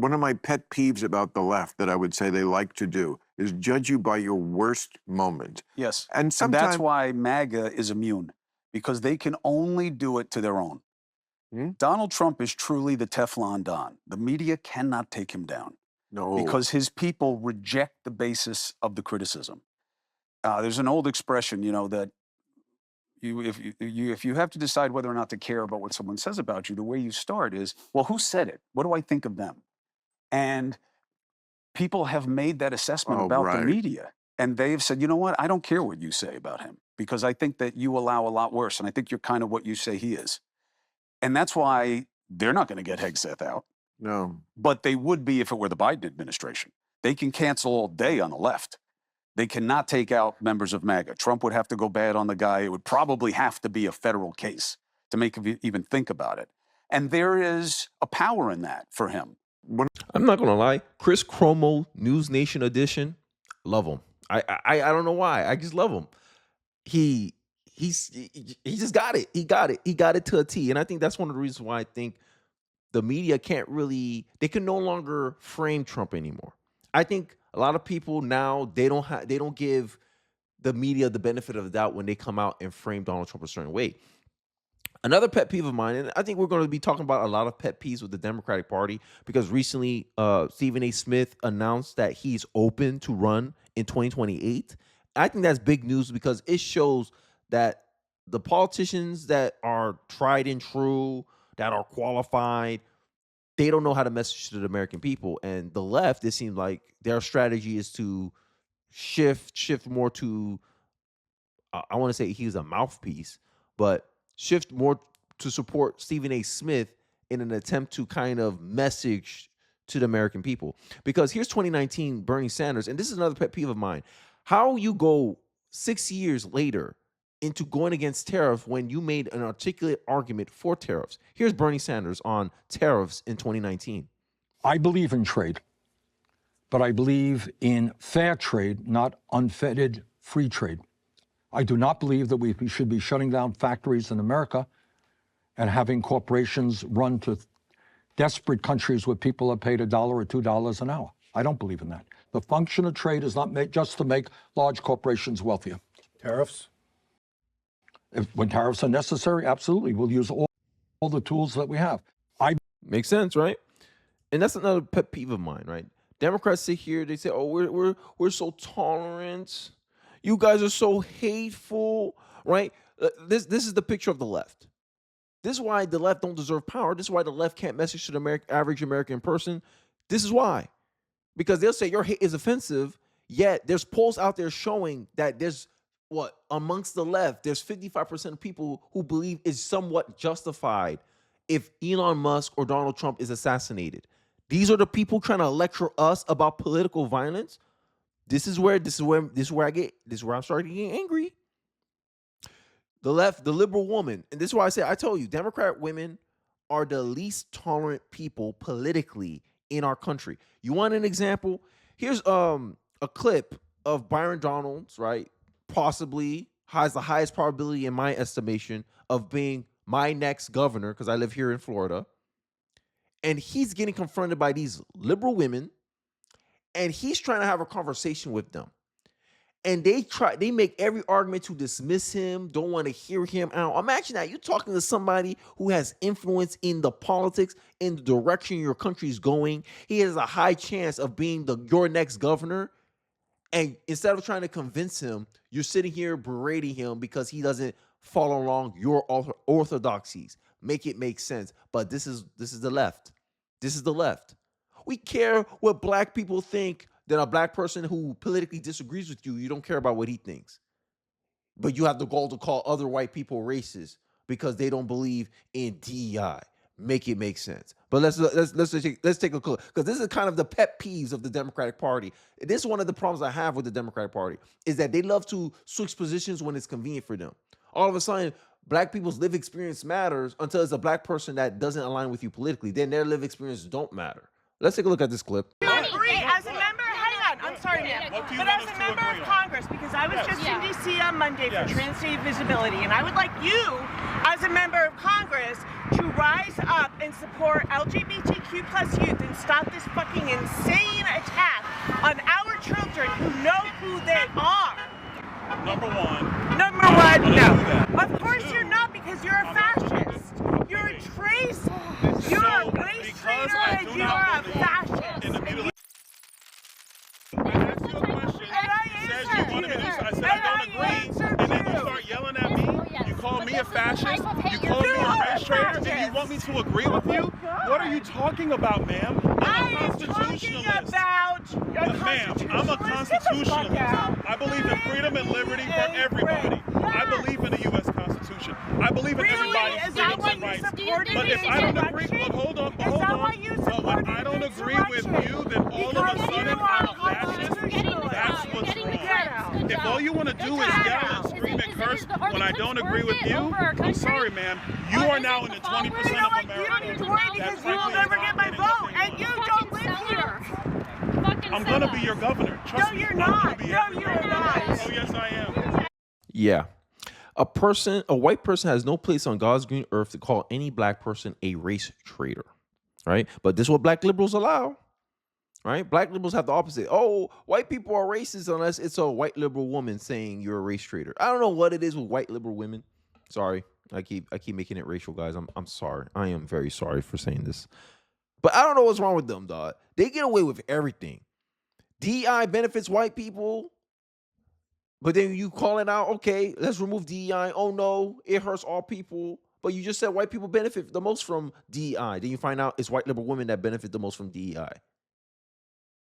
one of my pet peeves about the left that I would say they like to do is judge you by your worst moment. Yes. And And sometimes that's why MAGA is immune, because they can only do it to their own. Donald Trump is truly the Teflon Don. The media cannot take him down because his people reject the basis of the criticism. There's an old expression, that if you have to decide whether or not to care about what someone says about you, the way you start is, well, who said it? What do I think of them? And people have made that assessment about the media. And they've said, you know what? I don't care what you say about him because I think that you allow a lot worse. And I think you're kind of what you say he is. And that's why they're not going to get Hegseth out. No. But they would be if it were the Biden administration. They can cancel all day on the left. They cannot take out members of MAGA. Trump would have to go bad on the guy. It would probably have to be a federal case to make him even think about it. And there is a power in that for him. I'm not gonna lie, Chris Cuomo, News Nation edition, love him. I don't know why. I just love him. He just got it. He got it to a T. And I think that's one of the reasons why I think the media they can no longer frame Trump anymore. I think a lot of people now, they don't give the media the benefit of the doubt when they come out and frame Donald Trump a certain way. Another pet peeve of mine, and I think we're going to be talking about a lot of pet peeves with the Democratic Party, because recently Stephen A. Smith announced that he's open to run in 2028. I think that's big news because it shows that the politicians that are tried and true, that are qualified, they don't know how to message to the American people. And the left, it seems like their strategy is to shift more to, I want to say he's a mouthpiece, but shift more to support Stephen A. Smith in an attempt to kind of message to the American people. Because here's 2019 Bernie Sanders, and this is another pet peeve of mine. How you go 6 years later into going against tariffs when you made an articulate argument for tariffs. Here's Bernie Sanders on tariffs in 2019. I believe in trade, but I believe in fair trade, not unfettered free trade. I do not believe that we should be shutting down factories in America and having corporations run to desperate countries where people are paid $1 or $2 an hour. I don't believe in that. The function of trade is not made just to make large corporations wealthier. Tariffs? When tariffs are necessary, absolutely. We'll use all the tools that we have. Makes sense, right? And that's another pet peeve of mine, right? Democrats sit here, they say, oh, we're so tolerant. You guys are so hateful, right? This is the picture of the left. This is why the left don't deserve power. This is why the left can't message to the average American person. This is why. Because they'll say your hate is offensive, yet there's polls out there showing that there's, amongst the left, there's 55% of people who believe it's somewhat justified if Elon Musk or Donald Trump is assassinated. These are the people trying to lecture us about political violence. This is where I'm starting to get angry. The left, the liberal woman, and this is why I told you, Democrat women are the least tolerant people politically in our country. You want an example? Here's a clip of Bryon Donalds, right? Possibly has the highest probability in my estimation of being my next governor, because I live here in Florida. And he's getting confronted by these liberal women, and he's trying to have a conversation with them. And they make every argument to dismiss him, don't want to hear him out. Imagine that. You're talking to somebody who has influence in the politics, in the direction your country is going. He has a high chance of being your next governor. And instead of trying to convince him, you're sitting here berating him because he doesn't follow along your orthodoxies. Make it make sense. But this is the left. This is the left. We care what black people think. Than a black person who politically disagrees with you, you don't care about what he thinks. But you have the goal to call other white people racist because they don't believe in DEI. Make it make sense. But let's take a look, because this is kind of the pet peeves of the Democratic Party. This is one of the problems I have with the Democratic Party, is that they love to switch positions when it's convenient for them. All of a sudden, black people's lived experience matters until it's a black person that doesn't align with you politically. Then their lived experience don't matter. Let's take a look at this clip. I'm sorry, ma'am. But as a member of Congress, because I was just in D.C. on Monday for Trans-State Visibility, and I would like you, as a member of Congress, to rise up and support LGBTQ plus youth and stop this fucking insane attack on our children who know who they are. Number one, no. Of course you're not, because you're a fascist. You're a traitor. You're a race traitor and you are a fascist. I asked you a question. You said you wanted me to do so. I said I don't agree. And then you start yelling at me. You call me a fascist. You call me a race traitor. And you want me to agree with you? What are you talking about, ma'am? I'm a constitutionalist. Ma'am, I'm a constitutionalist. I believe in freedom and liberty for everybody. I believe in the U.S. Constitution. I believe in everybody's freedoms and rights. But if I don't agree, hold on. But when I don't agree with you, then all of a sudden I'm a fascist. That's what's wrong. If all you want to do is yell and scream and curse when I don't agree with you, I'm sorry, ma'am. You are now in the 20% of America. You don't need to worry, because you will never get my vote, and you don't live here. I'm gonna be your governor. Trust me. No, you're not. No, you're not. Oh, yes, I am. Yeah. A white person has no place on God's green earth to call any black person a race traitor, right? But this is what black liberals allow, right? Black liberals have the opposite. Oh, white people are racist unless it's a white liberal woman saying you're a race traitor. I don't know what it is with white liberal women. Sorry, I keep making it racial, guys. I'm sorry. I am very sorry for saying this, but I don't know what's wrong with them, dog. They get away with everything. DEI benefits white people. But then you call it out, okay, let's remove DEI. Oh no, it hurts all people. But you just said white people benefit the most from DEI. Then you find out it's white liberal women that benefit the most from DEI.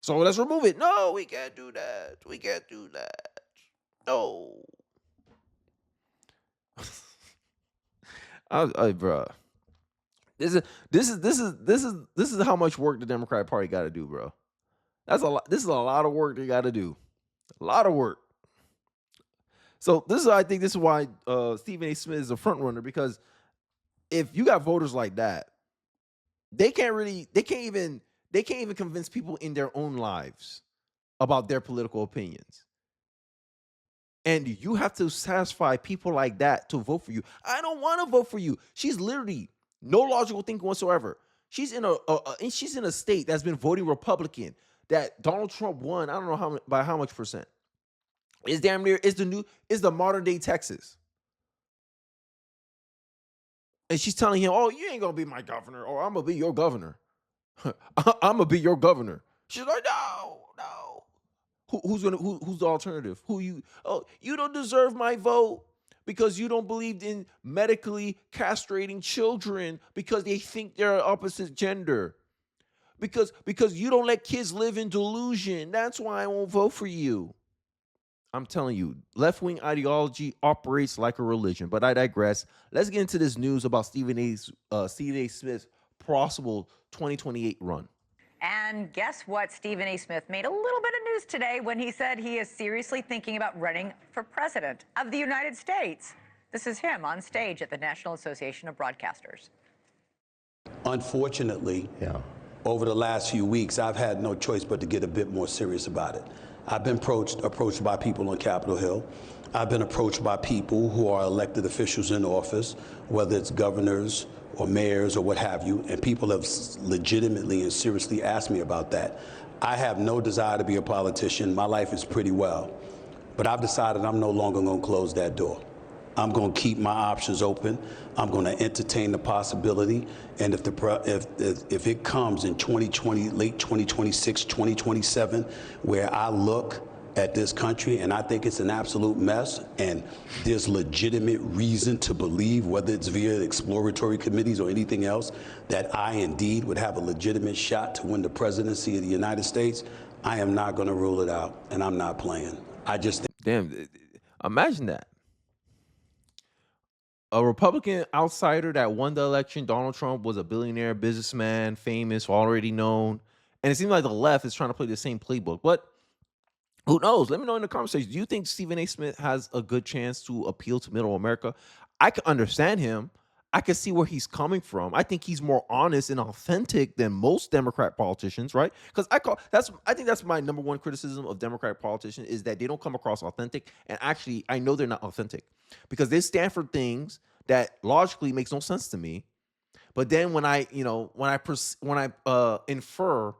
So let's remove it. No, we can't do that. We can't do that. No. Bro. This is how much work the Democratic Party got to do, bro. That's a lot. This is a lot of work they got to do. A lot of work. So I think this is why Stephen A. Smith is a front runner, because if you got voters like that, they can't even convince people in their own lives about their political opinions. And you have to satisfy people like that to vote for you. I don't want to vote for you. She's literally no logical thinking whatsoever. She's in a state that's been voting Republican, that Donald Trump won. I don't know by how much percent. It's damn near, it's the modern day Texas. And she's telling him, oh, you ain't gonna be my governor, or I'm gonna be your governor. I'm gonna be your governor. She's like, no. Who's the alternative? You don't deserve my vote because you don't believe in medically castrating children because they think they're opposite gender. Because you don't let kids live in delusion. That's why I won't vote for you. I'm telling you, left-wing ideology operates like a religion, but I digress. Let's get into this news about Stephen A. Smith's possible 2028 run. And guess what? Stephen A. Smith made a little bit of news today when he said he is seriously thinking about running for president of the United States. This is him on stage at the National Association of Broadcasters. Unfortunately, over the last few weeks, I've had no choice but to get a bit more serious about it. I've been approached by people on Capitol Hill. I've been approached by people who are elected officials in office, whether it's governors or mayors or what have you, and people have legitimately and seriously asked me about that. I have no desire to be a politician. My life is pretty well. But I've decided I'm no longer going to close that door. I'm going to keep my options open. I'm going to entertain the possibility. And if it comes in 2020, late 2026, 2027, where I look at this country and I think it's an absolute mess, and there's legitimate reason to believe, whether it's via exploratory committees or anything else, that I indeed would have a legitimate shot to win the presidency of the United States, I am not going to rule it out, and I'm not playing. I just think. Damn, imagine that. A Republican outsider that won the election, Donald Trump, was a billionaire, businessman, famous, already known. And it seems like the left is trying to play the same playbook. But who knows? Let me know in the conversation. Do you think Stephen A. Smith has a good chance to appeal to middle America? I can understand him. I can see where he's coming from. I think he's more honest and authentic than most Democrat politicians, right? Because I think that's my number one criticism of Democratic politicians is that they don't come across authentic. And actually, I know they're not authentic because they stand for things that logically makes no sense to me. But then when I infer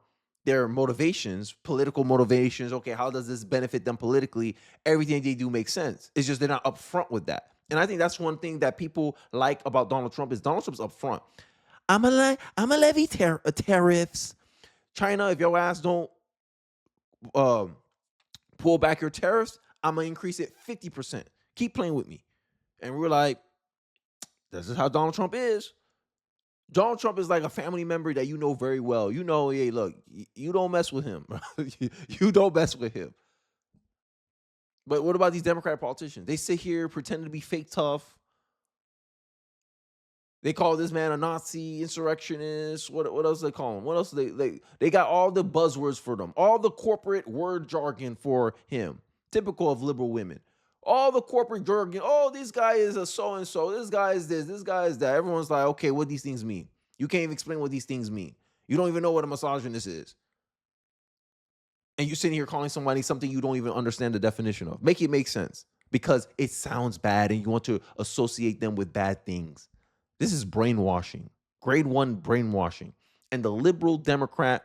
their motivations, political motivations, okay, how does this benefit them politically? Everything they do makes sense. It's just they're not upfront with that. And I think that's one thing that people like about Donald Trump is Donald Trump's upfront. I'm a levy tariffs. China, if your ass don't pull back your tariffs, I'm gonna increase it 50%. Keep playing with me. And we're like, this is how Donald Trump is. Donald Trump is like a family member that you know very well. You know, hey, look, you don't mess with him. You don't mess with him. But what about these Democratic politicians? They sit here pretending to be fake tough. They call this man a Nazi, insurrectionist. What else they call him? What else they got all the buzzwords for them, all the corporate word jargon for him, typical of liberal women. All the corporate jargon. Oh, this guy is a so and so. This guy is this. This guy is that. Everyone's like, okay, what these things mean? You can't even explain what these things mean. You don't even know what a misogynist is. And you're sitting here calling somebody something you don't even understand the definition of. Make it make sense because it sounds bad and you want to associate them with bad things. This is brainwashing, grade 1 brainwashing. And the liberal Democrat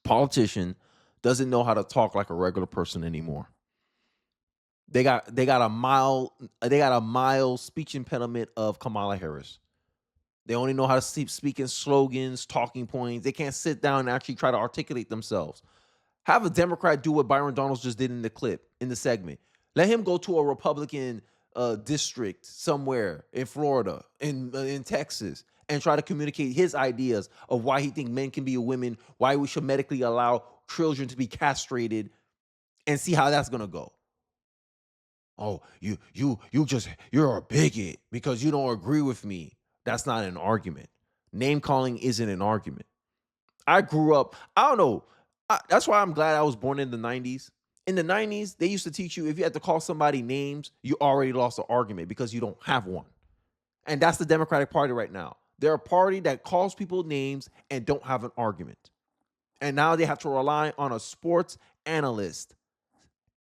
politician doesn't know how to talk like a regular person anymore. They got a mild speech impediment of Kamala Harris. They only know how to speak in slogans, talking points. They can't sit down and actually try to articulate themselves. Have a Democrat do what Bryon Donalds just did in the clip, in the segment. Let him go to a Republican district somewhere in Florida, in Texas, and try to communicate his ideas of why he thinks men can be women, why we should medically allow children to be castrated, and see how that's gonna go. Oh, you're a bigot because you don't agree with me. That's not an argument. Name calling isn't an argument. I grew up, I don't know. That's why I'm glad I was born in the 90s. In the 90s, they used to teach you if you had to call somebody names, you already lost the argument because you don't have one. And that's the Democratic Party right now. They're a party that calls people names and don't have an argument. And now they have to rely on a sports analyst,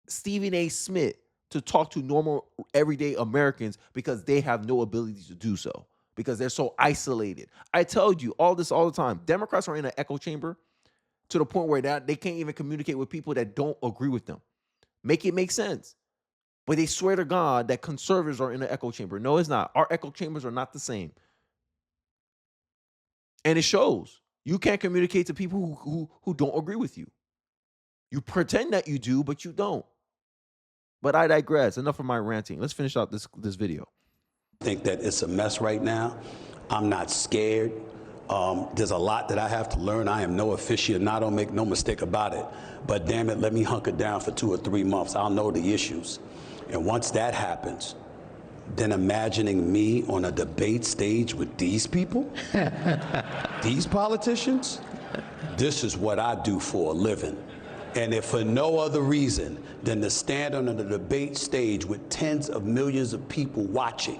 Stephen A. Smith, to talk to normal, everyday Americans because they have no ability to do so because they're so isolated. I told you all this all the time. Democrats are in an echo chamber to the point where they can't even communicate with people that don't agree with them. Make it make sense. But they swear to God that conservatives are in an echo chamber. No, it's not. Our echo chambers are not the same. And it shows. You can't communicate to people who don't agree with you. You pretend that you do, but you don't. But I digress. Enough of my ranting. Let's finish out this video. I think that it's a mess right now. I'm not scared. There's a lot that I have to learn. I am no aficionado, make no mistake about it. But damn it, let me hunker down for 2 or 3 months. I'll know the issues. And once that happens, then imagining me on a debate stage with these people, these politicians, this is what I do for a living. And if for no other reason than to stand on the debate stage with tens of millions of people watching,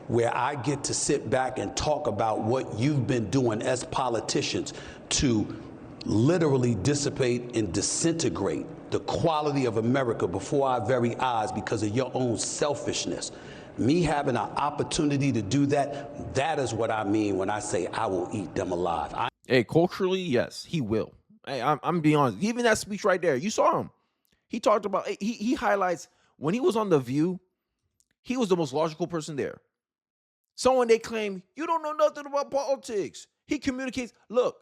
where I get to sit back and talk about what you've been doing as politicians to literally dissipate and disintegrate the quality of America before our very eyes because of your own selfishness. Me having an opportunity to do that, that is what I mean when I say I will eat them alive. Hey, culturally, yes, he will. Hey, I'm being honest. Even that speech right there, you saw him. He talked about, he highlights, when he was on The View, he was the most logical person there. Someone they claim, you don't know nothing about politics. He communicates. Look,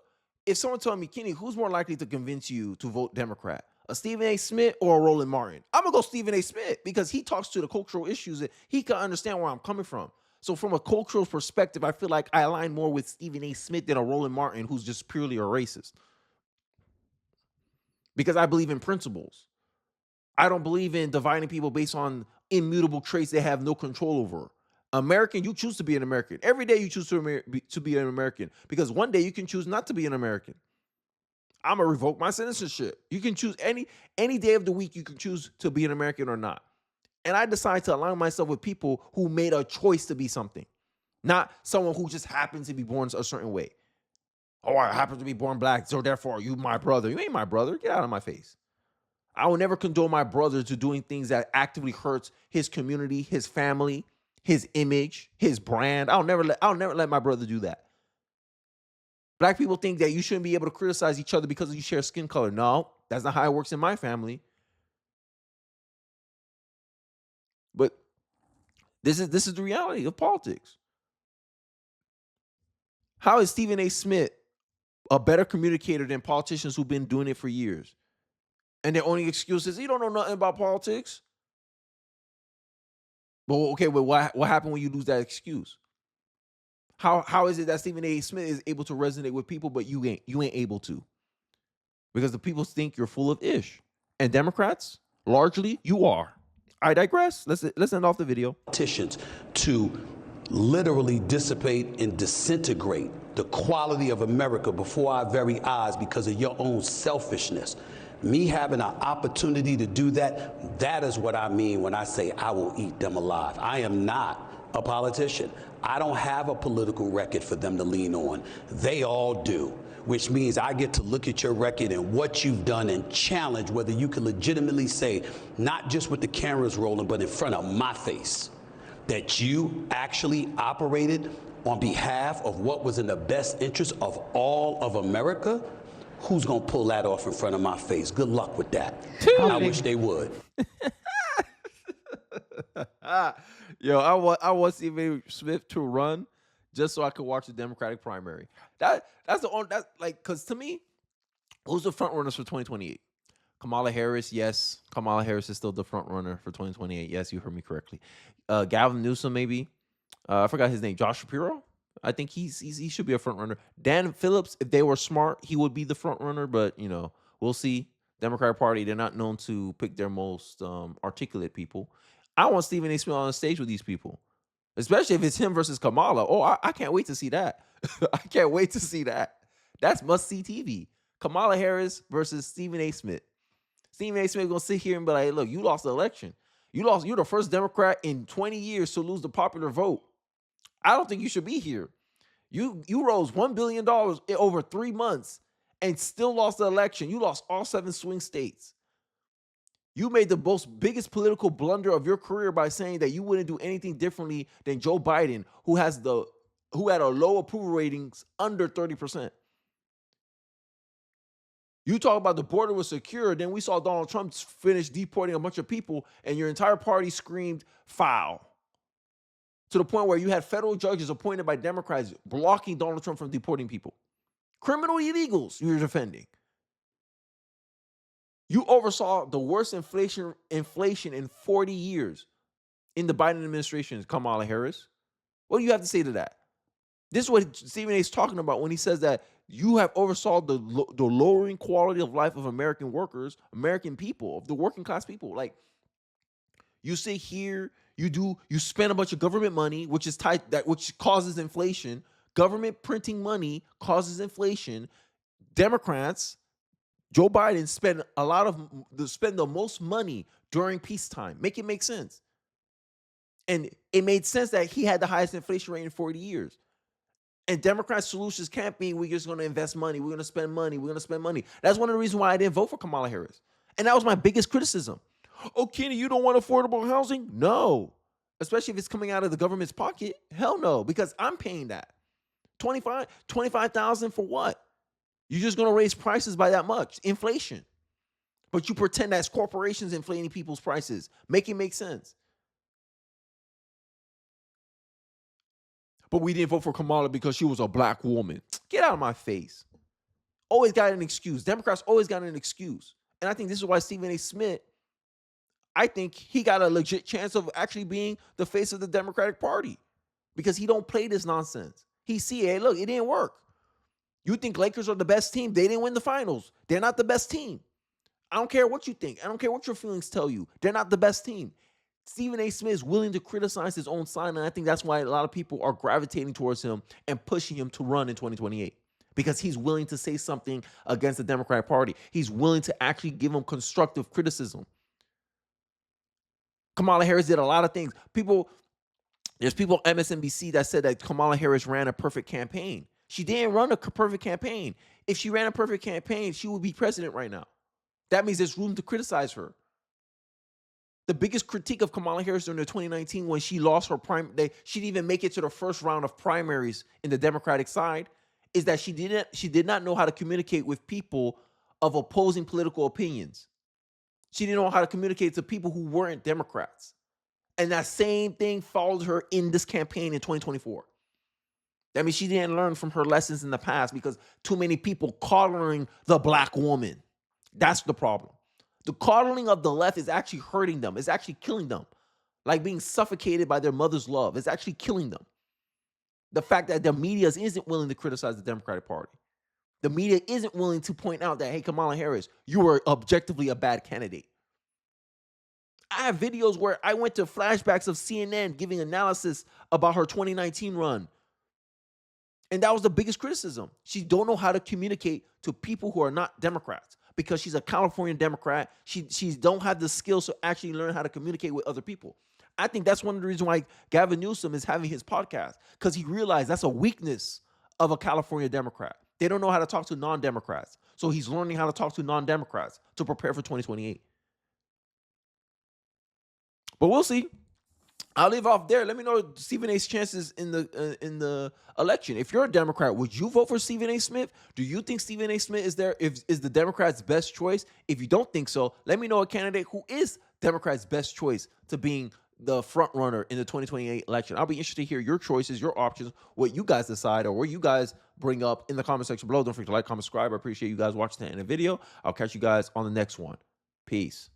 if someone told me, Kenny, who's more likely to convince you to vote Democrat? A Stephen A. Smith or a Roland Martin? I'm going to go Stephen A. Smith because he talks to the cultural issues that he can understand where I'm coming from. So from a cultural perspective, I feel like I align more with Stephen A. Smith than a Roland Martin who's just purely a racist. Because I believe in principles. I don't believe in dividing people based on immutable traits they have no control over. American, you choose to be an American. Every day you choose to be an American because one day you can choose not to be an American. I'm going to revoke my citizenship. You can choose any day of the week you can choose to be an American or not. And I decided to align myself with people who made a choice to be something. not someone who just happens to be born a certain way. Oh, I happen to be born black, so therefore you my brother. You ain't my brother. Get out of my face. I will never condone my brother to doing things that actively hurts his community, his family, his image, his brand. I'll never let my brother do that. Black people think that you shouldn't be able to criticize each other because you share skin color. No, that's not how it works in my family. But this is the reality of politics. How is Stephen A. Smith a better communicator than politicians who've been doing it for years? And their only excuse is, you don't know nothing about politics. But okay, but what happened when you lose that excuse? How is it that Stephen A. Smith is able to resonate with people, but you ain't able to? Because the people think you're full of ish. And Democrats, largely, you are. I digress. Let's end off the video. Politicians to literally dissipate and disintegrate the quality of America before our very eyes because of your own selfishness. Me having an opportunity to do that, that is what I mean when I say I will eat them alive. I am not a politician. I don't have a political record for them to lean on. They all do, which means I get to look at your record and what you've done and challenge whether you can legitimately say, not just with the cameras rolling, but in front of my face, that you actually operated on behalf of what was in the best interest of all of America. Who's going to pull that off in front of my face? Good luck with that. I wish they would. Yo, I want Stephen A. Smith to run just so I could watch the Democratic primary. That's the only, that's like, because to me, who's the front runners for 2028? Kamala Harris, yes. Kamala Harris is still the front runner for 2028. Yes, you heard me correctly. Gavin Newsom, maybe. I forgot his name. Josh Shapiro. I think he should be a front runner. Dan Phillips, if they were smart, he would be the front runner. But we'll see. Democratic Party, they're not known to pick their most articulate people. I want Stephen A. Smith on the stage with these people, especially if it's him versus Kamala. Oh, I can't wait to see that. I can't wait to see that. That's must-see TV. Kamala Harris versus Stephen A. Smith. Stephen A. Smith gonna sit here and be like, "Look, you lost the election. You're the first Democrat in 20 years to lose the popular vote. I don't think you should be here. You rose $1 billion over 3 months and still lost the election. You lost all 7 swing states. You made the biggest political blunder of your career by saying that you wouldn't do anything differently than Joe Biden, who had a low approval ratings under 30%. You talk about the border was secure, then we saw Donald Trump finish deporting a bunch of people, and your entire party screamed foul. To the point where you had federal judges appointed by Democrats blocking Donald Trump from deporting people. Criminal illegals you're defending. You oversaw the worst inflation in 40 years in the Biden administration, Kamala Harris. What do you have to say to that? This is what Stephen A. is talking about when he says that you have oversaw the lowering quality of life of American workers, American people, of the working class people. Like, you sit here, you spend a bunch of government money, which causes inflation. Government printing money causes inflation. Democrats, Joe Biden spend the most money during peacetime. Make it make sense. And it made sense that he had the highest inflation rate in 40 years. And Democrats' solutions can't be, we're just going to invest money. We're going to spend money. We're going to spend money. That's one of the reasons why I didn't vote for Kamala Harris. And that was my biggest criticism. Oh, Kenny, you don't want affordable housing? No. Especially if it's coming out of the government's pocket. Hell no, because I'm paying that. $25,000 for what? You're just going to raise prices by that much. Inflation. But you pretend that's corporations inflating people's prices. Make it make sense. But we didn't vote for Kamala because she was a black woman. Get out of my face. Always got an excuse. Democrats always got an excuse. And I think this is why Stephen A. Smith, I think he got a legit chance of actually being the face of the Democratic Party because he don't play this nonsense. He see, hey, look, it didn't work. You think Lakers are the best team? They didn't win the finals. They're not the best team. I don't care what you think. I don't care what your feelings tell you. They're not the best team. Stephen A. Smith is willing to criticize his own side, and I think that's why a lot of people are gravitating towards him and pushing him to run in 2028 because he's willing to say something against the Democratic Party. He's willing to actually give them constructive criticism. Kamala Harris did a lot of things. People There's people on MSNBC that said that Kamala Harris ran a perfect campaign. She didn't run a perfect campaign. If she ran a perfect campaign, she would be president right now. That means there's room to criticize her. The biggest critique of Kamala Harris during the 2019 when she lost her she didn't even make it to the first round of primaries in the Democratic side, is that she did not know how to communicate with people of opposing political opinions. She didn't know how to communicate to people who weren't Democrats. And that same thing followed her in this campaign in 2024. That means she didn't learn from her lessons in the past because too many people coddling the black woman. That's the problem. The coddling of the left is actually hurting them. It's actually killing them. Like being suffocated by their mother's love. It's actually killing them. The fact that the media isn't willing to criticize the Democratic Party. The media isn't willing to point out that, hey, Kamala Harris, you were objectively a bad candidate. I have videos where I went to flashbacks of CNN giving analysis about her 2019 run. And that was the biggest criticism. She don't know how to communicate to people who are not Democrats because she's a California Democrat. She don't have the skills to actually learn how to communicate with other people. I think that's one of the reasons why Gavin Newsom is having his podcast, because he realized that's a weakness of a California Democrat. They don't know how to talk to non-Democrats. So he's learning how to talk to non-Democrats to prepare for 2028. But we'll see. I'll leave off there. Let me know Stephen A's chances in the election. If you're a Democrat, would you vote for Stephen A. Smith? Do you think Stephen A. Smith is the Democrats' best choice? If you don't think so, let me know a candidate who is Democrats' best choice to being the front runner in the 2028 election. I'll be interested to hear your choices, your options, what you guys decide, or what you guys bring up in the comment section below. Don't forget to like, comment, subscribe. I appreciate you guys watching the end of the video. I'll catch you guys on the next one. Peace.